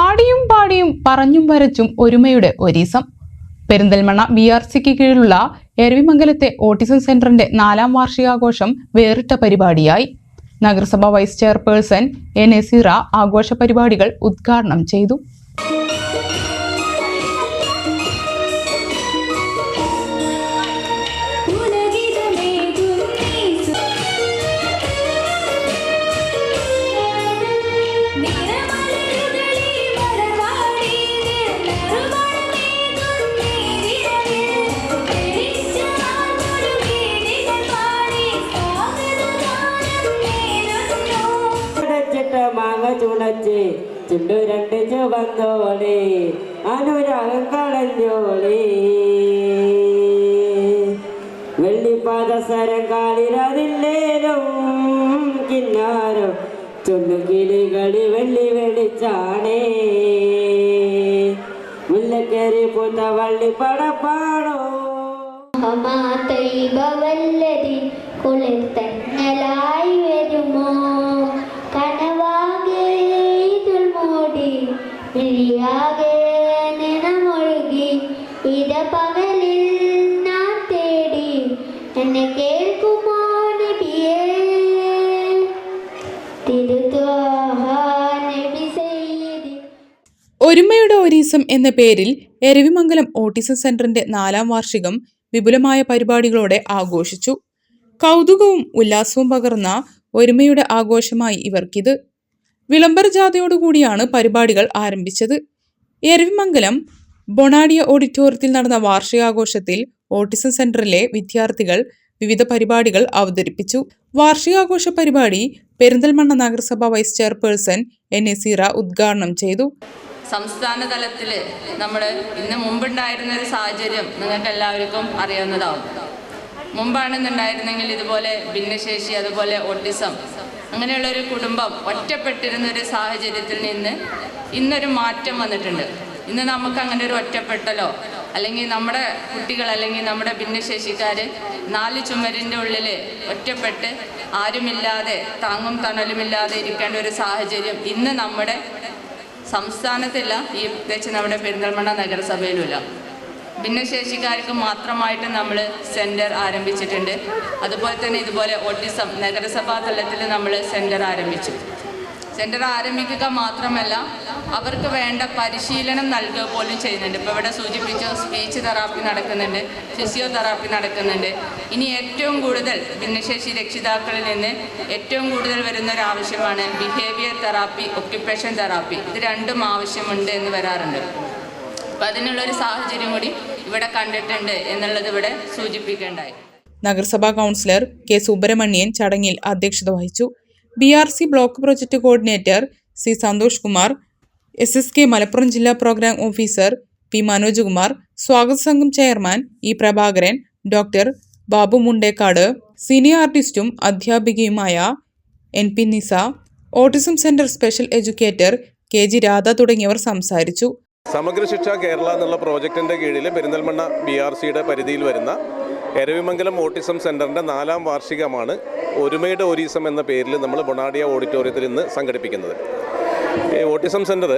ആടിയും പാടിയും പറഞ്ഞും വരച്ചും ഒരുമയുടെ ഒരീസം. പെരിന്തൽമണ്ണ BRCക്ക് കീഴിലുള്ള എരവിമംഗലത്തെ ഓട്ടിസം സെന്ററിന്റെ 4ാം വാർഷികാഘോഷം വേറിട്ട പരിപാടിയായി. നഗരസഭ വൈസ് ചെയർപേഴ്സൺ നസീറ ആഘോഷ പരിപാടികൾ ഉദ്ഘാടനം ചെയ്തു. മാങ്ങ ചുണച്ച് ചുണ്ടു രണ്ട് ചുവന്നോളി അനുരാഗം കളഞ്ഞോളി വെള്ളിപ്പാദസരം കാളിരതില്ലേലും കിന്നാരോ ചൊല്ലുകിളികളി വെള്ളി വെളിച്ചാണേ മുല്ലക്കേറി പൂത്ത വള്ളി പടപ്പാണോ വല്ലതി കുളിർത്തന്നലായി വരുമോ കനവാകെ മൂടി വിളിയാകെ നിണമൊഴുകി ഇത പകലിൽ ഞാൻ തേടി എന്നെ കേൾക്കുമോ നബിയേ ഒരുമയുടെ ഒരീസം എന്ന പേരിൽ എരവിമംഗലം ഓട്ടിസം സെന്ററിന്റെ 4ാം വാർഷികം വിപുലമായ പരിപാടികളോടെ ആഘോഷിച്ചു. കൗതുകവും ഉല്ലാസവും പകർന്ന ഒരുമയുടെ ആഘോഷമായി ഇവർക്കിത്. വിളംബര ജാഥയോടുകൂടിയാണ് പരിപാടികൾ ആരംഭിച്ചത്. എരവിമംഗലം ബൊണാഡിയ ഓഡിറ്റോറിയത്തിൽ നടന്ന വാർഷികാഘോഷത്തിൽ ഓട്ടിസം സെന്ററിലെ വിദ്യാർത്ഥികൾ വിവിധ പരിപാടികൾ അവതരിപ്പിച്ചു. വാർഷികാഘോഷ പരിപാടി പെരിന്തൽമണ്ണ നഗരസഭ വൈസ് ചെയർപേഴ്സൺ നസീറ ഉദ്ഘാടനം ചെയ്തു. സംസ്ഥാന തലത്തിൽ നമ്മൾ മുമ്പുണ്ടായിരുന്ന ഒരു സാഹചര്യം നിങ്ങൾക്ക് എല്ലാവർക്കും അറിയാവുന്നതാവും. മുമ്പാണെന്നുണ്ടായിരുന്നെങ്കിൽ ഇതുപോലെ ഭിന്നശേഷി അതുപോലെ ഓട്ടിസം അങ്ങനെയുള്ളൊരു കുടുംബം ഒറ്റപ്പെട്ടിരുന്നൊരു സാഹചര്യത്തിൽ നിന്ന് ഇന്നൊരു മാറ്റം വന്നിട്ടുണ്ട്. ഇന്ന് നമുക്ക് അങ്ങനെ ഒരു ഒറ്റപ്പെട്ടലോ അല്ലെങ്കിൽ നമ്മുടെ കുട്ടികൾ അല്ലെങ്കിൽ നമ്മുടെ ഭിന്നശേഷിക്കാർ 4 ചുമരിൻ്റെ ഉള്ളിൽ ഒറ്റപ്പെട്ട് ആരുമില്ലാതെ താങ്ങും തണലുമില്ലാതെ ഇരിക്കേണ്ട ഒരു സാഹചര്യം ഇന്ന് നമ്മുടെ സംസ്ഥാനത്തില്ല, ഈ പ്രത്യേകിച്ച് നമ്മുടെ പെരിന്തൽമണ്ണ നഗരസഭയിലുമില്ല. ഭിന്നശേഷിക്കാർക്ക് മാത്രമായിട്ട് നമ്മൾ സെൻറ്റർ ആരംഭിച്ചിട്ടുണ്ട്. അതുപോലെ തന്നെ ഇതുപോലെ ഓട്ടിസം നഗരസഭാ തലത്തിൽ നമ്മൾ സെൻറ്റർ ആരംഭിച്ചു. സെൻറ്റർ ആരംഭിക്കുക മാത്രമല്ല അവർക്ക് വേണ്ട പരിശീലനം നൽകുക പോലും ചെയ്യുന്നുണ്ട്. ഇപ്പോൾ ഇവിടെ സൂചിപ്പിച്ച സ്പീച്ച് തെറാപ്പി നടക്കുന്നുണ്ട്, ഫിസിയോതെറാപ്പി നടക്കുന്നുണ്ട്. ഇനി ഏറ്റവും കൂടുതൽ ഭിന്നശേഷി രക്ഷിതാക്കളിൽ നിന്ന് ഏറ്റവും കൂടുതൽ വരുന്നൊരാവശ്യമാണ് ബിഹേവിയർ തെറാപ്പി, ഒക്യുപ്പേഷൻ തെറാപ്പി. ഇത് രണ്ടും ആവശ്യമുണ്ട് എന്ന് വരാറുണ്ട്. അപ്പം അതിനുള്ളൊരു സാഹചര്യം കൂടി ഇവിടെ കണ്ടിട്ടുണ്ട് എന്നുള്ളത് ഇവിടെ സൂചിപ്പിക്കേണ്ടായി. നഗരസഭാ കൗൺസിലർ കെ സുബ്രഹ്മണ്യൻ ചടങ്ങിൽ അധ്യക്ഷത വഹിച്ചു. BRC block project coordinator C Santhosh Kumar, SSK Malappuram ജില്ലാ programme officer P Manoj Kumar, സ്വാഗത സംഘം chairman E Prabhakaran, doctor Babu Mundekkad, senior ആർട്ടിസ്റ്റും അധ്യാപികയുമായ NP Nisa, autism centre special educator KG Radha തുടങ്ങിയവർ സംസാരിച്ചു. സമഗ്ര ശിക്ഷ കേരള എന്നുള്ള പ്രോജക്റ്റിൻ്റെ കീഴിൽ പെരിന്തൽമണ്ണ BRCയുടെ പരിധിയിൽ വരുന്ന എരവിമംഗലം ഓട്ടിസം സെൻ്ററിൻ്റെ 4ാം വാർഷികമാണ് ഒരുമയുടെ ഒരീസം എന്ന പേരിൽ നമ്മൾ ബൊണാഡിയ ഓഡിറ്റോറിയത്തിൽ ഇന്ന് സംഘടിപ്പിക്കുന്നത്. ഈ ഓട്ടിസം സെൻ്റർ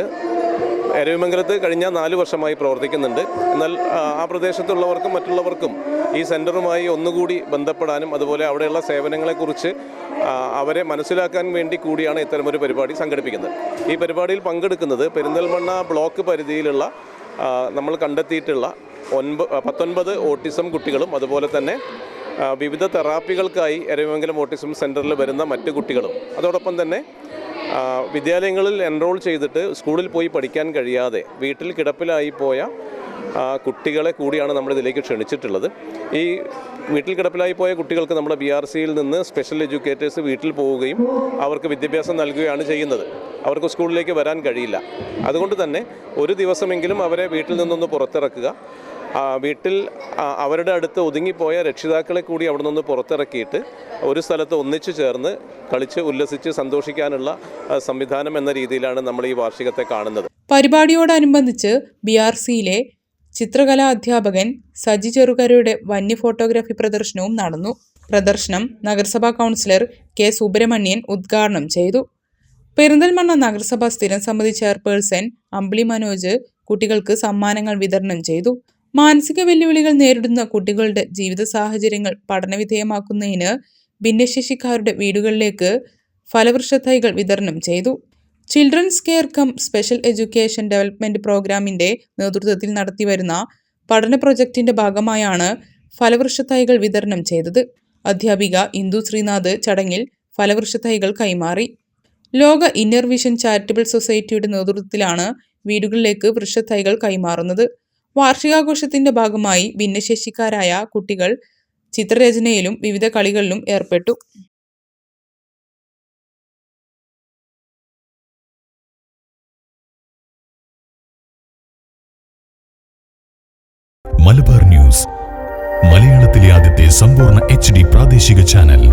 എരവിമംഗലത്ത് കഴിഞ്ഞ 4 വർഷമായി പ്രവർത്തിക്കുന്നുണ്ട്. എന്നാൽ ആ പ്രദേശത്തുള്ളവർക്കും മറ്റുള്ളവർക്കും ഈ സെൻ്ററുമായി ഒന്നുകൂടി ബന്ധപ്പെടാനും അതുപോലെ അവിടെയുള്ള സേവനങ്ങളെക്കുറിച്ച് അവരെ മനസ്സിലാക്കാൻ വേണ്ടി കൂടിയാണ് ഇത്തരമൊരു പരിപാടി സംഘടിപ്പിക്കുന്നത്. ഈ പരിപാടിയിൽ പങ്കെടുക്കുന്നത് പെരിന്തൽമണ്ണ ബ്ലോക്ക് പരിധിയിലുള്ള നമ്മൾ കണ്ടെത്തിയിട്ടുള്ള 19 ഓട്ടിസം കുട്ടികളും അതുപോലെ തന്നെ വിവിധ തെറാപ്പികൾക്കായി എരവിമംഗലം ഓട്ടിസം സെൻ്ററിൽ വരുന്ന മറ്റ് കുട്ടികളും അതോടൊപ്പം തന്നെ വിദ്യാലയങ്ങളിൽ എൻറോൾ ചെയ്തിട്ട് സ്കൂളിൽ പോയി പഠിക്കാൻ കഴിയാതെ വീട്ടിൽ കിടപ്പിലായി പോയ കുട്ടികളെ കൂടിയാണ് നമ്മളിതിലേക്ക് ക്ഷണിച്ചിട്ടുള്ളത്. ഈ വീട്ടിൽ കിടപ്പിലായി പോയ കുട്ടികൾക്ക് നമ്മുടെ BRCയിൽ നിന്ന് സ്പെഷ്യൽ എഡ്യൂക്കേറ്റേഴ്സ് വീട്ടിൽ പോവുകയും അവർക്ക് വിദ്യാഭ്യാസം നൽകുകയാണ് ചെയ്യുന്നത്. അവർക്ക് സ്കൂളിലേക്ക് വരാൻ കഴിയില്ല. അതുകൊണ്ട് തന്നെ ഒരു ദിവസമെങ്കിലും അവരെ വീട്ടിൽ നിന്നൊന്ന് പുറത്തിറക്കുക, വീട്ടിൽ അവരുടെ അടുത്ത് ഒതുങ്ങിപ്പോയ രക്ഷിതാക്കളെ കൂടി അവിടെ നിന്ന് പുറത്തിറക്കിയിട്ട് ഒരു സ്ഥലത്ത് ഒന്നിച്ചു ചേർന്ന് കളിച്ച് ഉല്ലസിച്ച് സന്തോഷിക്കാനുള്ള സംവിധാനം എന്ന രീതിയിലാണ് നമ്മൾ ഈ വാർഷികത്തെ കാണുന്നത്. പരിപാടിയോടനുബന്ധിച്ച് BRCയിലെ ചിത്രകലാ അധ്യാപകൻ സജി ചെറുകരയുടെ വന്യ ഫോട്ടോഗ്രാഫി പ്രദർശനവും നടന്നു. പ്രദർശനം നഗരസഭാ കൗൺസിലർ കെ സുബ്രഹ്മണ്യൻ ഉദ്ഘാടനം ചെയ്തു. പെരിന്തൽമണ്ണ നഗരസഭ സ്ഥിരം സമിതി ചെയർപേഴ്സൺ അമ്പിളി മനോജ് കുട്ടികൾക്ക് സമ്മാനങ്ങൾ വിതരണം ചെയ്തു. മാനസിക വെല്ലുവിളികൾ നേരിടുന്ന കുട്ടികളുടെ ജീവിത സാഹചര്യങ്ങൾ പഠനവിധേയമാക്കുന്നതിന് ഭിന്നശേഷിക്കാരുടെ വീടുകളിലേക്ക് ഫലവൃക്ഷത്തൈകൾ വിതരണം ചെയ്തു. Children's care cum special education development പ്രോഗ്രാമിന്റെ നേതൃത്വത്തിൽ നടത്തിവരുന്ന പഠന പ്രൊജക്ടിന്റെ ഭാഗമായാണ് ഫലവൃക്ഷത്തൈകൾ വിതരണം ചെയ്തത്. അധ്യാപിക ഇന്ദു ശ്രീനാഥ് ചടങ്ങിൽ ഫലവൃക്ഷത്തൈകൾ കൈമാറി. ലോക ഇന്നർ വിഷൻ ചാരിറ്റബിൾ സൊസൈറ്റിയുടെ നേതൃത്വത്തിലാണ് വീടുകളിലേക്ക് വൃക്ഷത്തൈകൾ കൈമാറുന്നത്. വാർഷികാഘോഷത്തിന്റെ ഭാഗമായി ഭിന്നശേഷിക്കാരായ കുട്ടികൾ ചിത്രരചനയിലും വിവിധ കളികളിലും ഏർപ്പെട്ടു. മലബാർ ന്യൂസ്, മലയാളത്തിലെ ആദ്യത്തെ സമ്പൂർണ്ണ HD പ്രാദേശിക ചാനൽ.